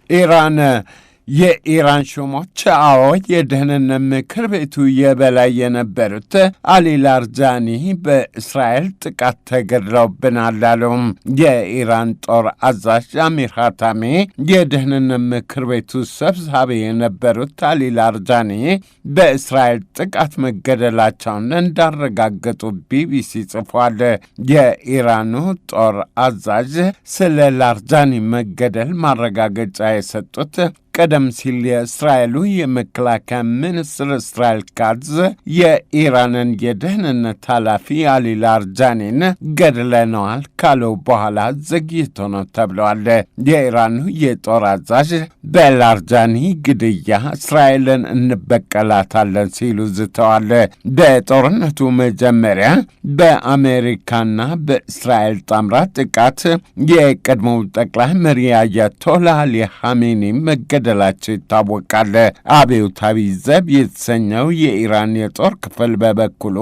ኢራን የኢራን ሹሞች የደህንነት ምክር ቤቱ የበላይ የነበሩት አሊ ላርጃኒ በእስራኤል ጥቃት ተገድለውብናል አሉ። የኢራን ጦር አዛዥ አሚር ኻታሚ የደህንነት ምክር ቤቱ ሰብሳቢ የነበሩት አሊ ላርጃኒ በእስራኤል ጥቃት መገደላቸውን እንዳረጋገጡ ቢቢሲ ጽፏል። የኢራኑ ጦር አዛዥ ስለ ላርጃኒ መገደል ማረጋገጫ የሰጡት ቀደም ሲል የእስራኤሉ የመከላከያ ሚኒስትር እስራኤል ካትዝ የኢራንን የደህንነት ኃላፊ አሊ ላርጃኒን ገድለነዋል ካለው በኋላ ዘግይቶ ነው ተብለዋል። የኢራኑ የጦር አዛዥ በላርጃኒ ግድያ እስራኤልን እንበቀላታለን ሲሉ ዝተዋል። በጦርነቱ መጀመሪያ በአሜሪካና በእስራኤል ጣምራ ጥቃት የቀድሞው ጠቅላይ መሪ አያቶላህ አሊ ኻሜኒ መገደላቸው ይታወቃል። አብዮታዊ ዘብ የተሰኘው የኢራን የጦር ክፍል በበኩሉ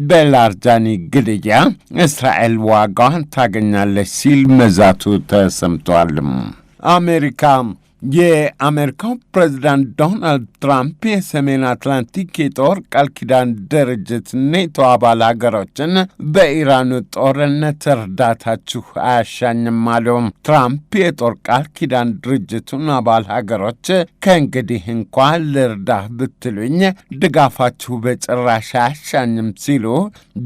በላርጃኒ ግድያ እስራኤል ዋጋዋን ታገኛለች ሲል መዛቱ ተሰምቷል። የአሜሪካው ፕሬዝዳንት ዶናልድ ትራምፕ የሰሜን አትላንቲክ የጦር ቃል ኪዳን ድርጅት ኔቶ አባል ሀገሮችን በኢራኑ ጦርነት እርዳታችሁ አያሻኝም አሉ። ትራምፕ የጦር ቃል ኪዳን ድርጅቱን አባል ሀገሮች ከእንግዲህ እንኳ ልርዳህ ብትሉኝ ድጋፋችሁ በጭራሽ አያሻኝም ሲሉ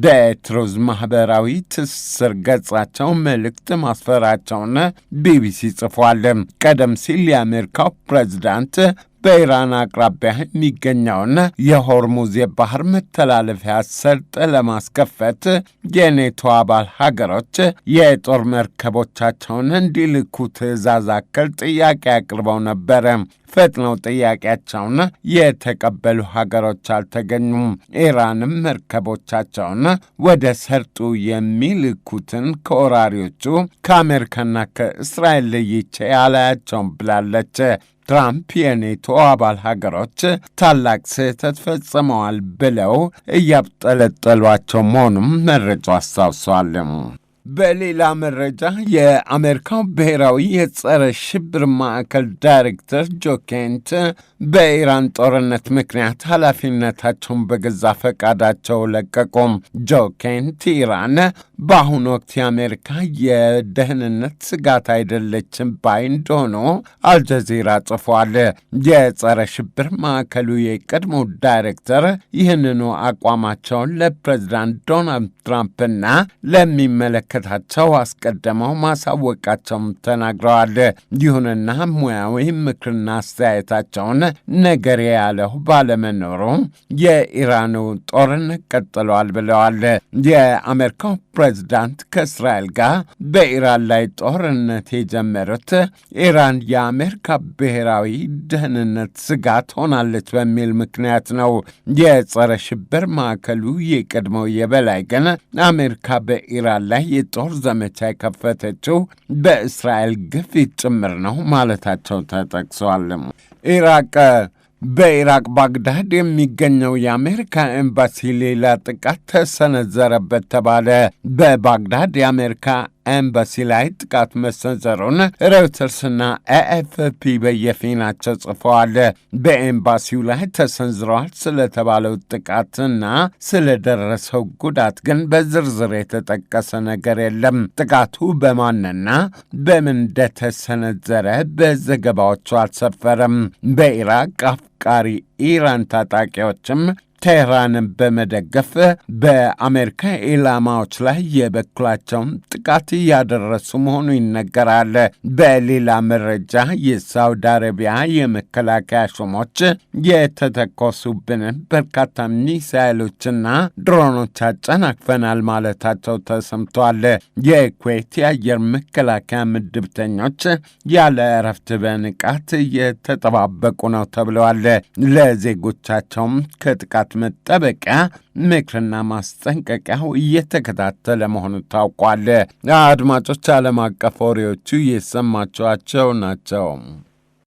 በትሩዝ ማኅበራዊ ትስስር ገጻቸው መልእክት ማስፈራቸውን ቢቢሲ ጽፏል። ቀደም ሲል የአሜሪካው ፕሬዝዳንት በኢራን አቅራቢያ የሚገኘውን የሆርሙዝ የባህር መተላለፊያ ሰርጥ ለማስከፈት የኔቶ አባል ሀገሮች የጦር መርከቦቻቸውን እንዲልኩ ትዕዛዝ አክል ጥያቄ አቅርበው ነበር። ፈጥነው ጥያቄያቸውን የተቀበሉ ሀገሮች አልተገኙም። ኢራንም መርከቦቻቸውን ወደ ሰርጡ የሚልኩትን ከወራሪዎቹ ከአሜሪካና ከእስራኤል ለይቼ አላያቸውም ብላለች። ትራምፕ የኔቶ አባል ሀገሮች ታላቅ ስህተት ፈጽመዋል ብለው እያብጠለጠሏቸው መሆኑም መረጃው አስታውሰዋል። በሌላ መረጃ የአሜሪካው ብሔራዊ የጸረ ሽብር ማዕከል ዳይሬክተር ጆ ኬንት በኢራን ጦርነት ምክንያት ኃላፊነታቸውን በገዛ ፈቃዳቸው ለቀቁም። ጆ ኬንት ኢራን በአሁኑ ወቅት የአሜሪካ የደህንነት ስጋት አይደለችም ባይ እንደሆኑ አልጀዚራ ጽፏል። የጸረ ሽብር ማዕከሉ የቀድሞ ዳይሬክተር ይህንኑ አቋማቸውን ለፕሬዝዳንት ዶናልድ ትራምፕና ለሚመለከታቸው አስቀድመው ማሳወቃቸውም ተናግረዋል። ይሁንና ሙያዊ ምክርና አስተያየታቸውን ነገር ያለው ባለመኖሩ የኢራኑ ጦርነት ቀጥሏል ብለዋል። የአሜሪካው ፕሬዝዳንት ከእስራኤል ጋር በኢራን ላይ ጦርነት የጀመሩት ኢራን የአሜሪካ ብሔራዊ ደህንነት ስጋት ሆናለች በሚል ምክንያት ነው። የጸረ ሽብር ማዕከሉ የቀድሞው የበላይ ግን አሜሪካ በኢራን ላይ የጦር ዘመቻ የከፈተችው በእስራኤል ግፊት ጭምር ነው ማለታቸው ተጠቅሷል። በኢራቅ ባግዳድ የሚገኘው የአሜሪካ ኤምባሲ ሌላ ጥቃት ተሰነዘረበት ተባለ። በባግዳድ የአሜሪካ ኤምባሲ ላይ ጥቃት መሰንዘሩን ሮይተርስና ኤኤፍፒ በየፊናቸው ጽፈዋል። በኤምባሲው ላይ ተሰንዝረዋል ስለተባለው ጥቃትና ስለደረሰው ጉዳት ግን በዝርዝር የተጠቀሰ ነገር የለም። ጥቃቱ በማንና በምን እንደተሰነዘረ በዘገባዎቹ አልሰፈረም። በኢራቅ አፍቃሪ ኢራን ታጣቂዎችም ቴህራንን በመደገፍ በአሜሪካ ኢላማዎች ላይ የበኩላቸውን ጥቃት እያደረሱ መሆኑ ይነገራል። በሌላ መረጃ የሳውዲ አረቢያ የመከላከያ ሹሞች የተተኮሱብንን በርካታ ሚሳይሎችና ድሮኖች አጨናቅፈናል ማለታቸው ተሰምቷል። የኩዌት የአየር መከላከያ ምድብተኞች ያለ እረፍት በንቃት እየተጠባበቁ ነው ተብለዋል። ለዜጎቻቸውም ከጥቃት መጠበቂያ ምክርና ማስጠንቀቂያው እየተከታተለ መሆኑ ታውቋል። አድማጮች፣ ዓለም አቀፍ ወሬዎቹ የሰማችኋቸው ናቸው።